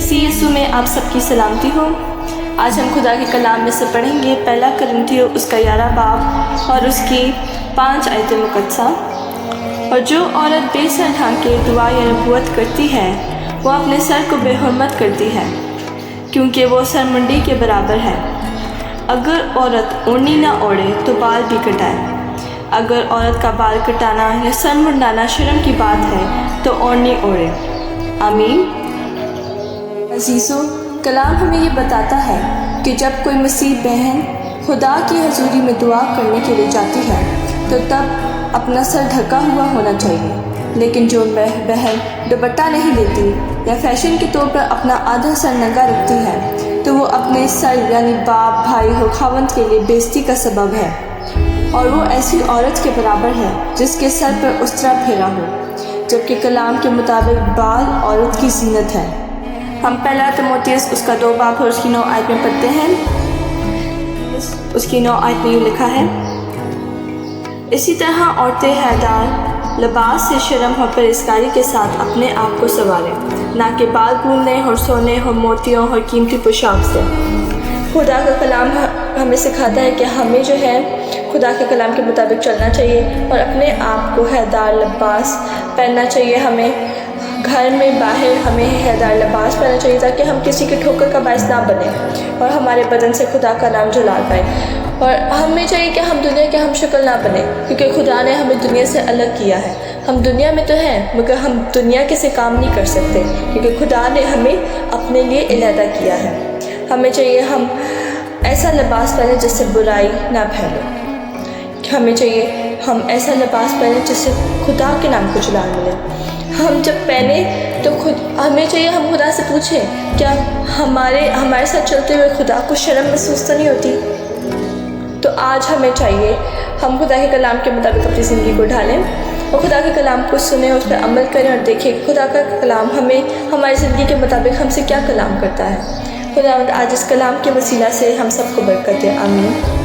मसीह यीशु में आप सबकी सलामती हो। आज हम खुदा के कलाम में से पढ़ेंगे पहला कुरिन्थियों उसका 11 बाब और उसकी 5 आयतें मुकद्दसा। और जो औरत बेसर ढांके दुआ या नबूवत करती है वो अपने सर को बेहुरमत करती है, क्योंकि वो सरमुंडी के बराबर है। अगर औरत ओढ़नी ना ओढ़े तो बाल भी कटाए। अगर औरत का बाल कटाना या सर मुंडाना शर्म की बात है तो ओढ़नी ओढ़े। आमीन। अजीज़ों, कलाम हमें ये बताता है कि जब कोई मसीह बहन खुदा की हजूरी में दुआ करने के लिए जाती है तो तब अपना सर ढका हुआ होना चाहिए। लेकिन जो बहन दुपट्टा नहीं लेती या फैशन के तौर पर अपना आधा सर नंगा रखती है तो वो अपने सर यानी बाप, भाई हो, खावंद के लिए बेइज्जती का सबब है। और वो ऐसी औरत के बराबर है जिसके सर पर उस्तरा फेरा हो, जबकि कलाम के मुताबिक बाल औरत की जीनत है। हम पहला तीमुथियुस उसका 2 बाब और उसकी 9 आयत में पढ़ते हैं। उसकी 9 आयत में यूँ लिखा है, इसी तरह औरतें हैदार लिबास से शर्म और परहेज़गारी के साथ अपने आप को संवारें, ना कि बाल भूनने और सोने और मोतियों और कीमती पोशाक से। खुदा का कलाम हमें सिखाता है कि हमें जो है खुदा के कलाम के मुताबिक चलना चाहिए और अपने आप को हैदार लिबास पहनना चाहिए। हमें घर में बाहर हमें हैदार लिबास पहनना चाहिए ताकि हम किसी की ठोकर का बायस ना बने और हमारे बदन से खुदा का नाम जला पाए। और हमें चाहिए कि हम दुनिया के हम शक्ल ना बने, क्योंकि खुदा ने हमें दुनिया से अलग किया है। हम दुनिया में तो हैं मगर हम दुनिया के से काम नहीं कर सकते, क्योंकि खुदा ने हमें अपने लिए अलहदा किया है। हमें चाहिए हम ऐसा लिबास पहने जिससे बुराई ना फैले। हमें चाहिए हम ऐसा लिबास पहने जिससे खुदा के नाम को जलाल मिले। हम जब पहने तो हमें चाहिए हम खुदा से पूछें, क्या हमारे साथ चलते हुए खुदा को शर्म महसूस तो नहीं होती? तो आज हमें चाहिए हम खुदा के कलाम के मुताबिक अपनी ज़िंदगी को ढालें और खुदा के कलाम को सुने, उस पर अमल करें और देखें खुदा का कलाम हमें हमारी ज़िंदगी के मुताबिक हमसे क्या कलाम करता है। खुदा आज इस कलाम के वसीला से हम सबको बरकत दे। आमीन।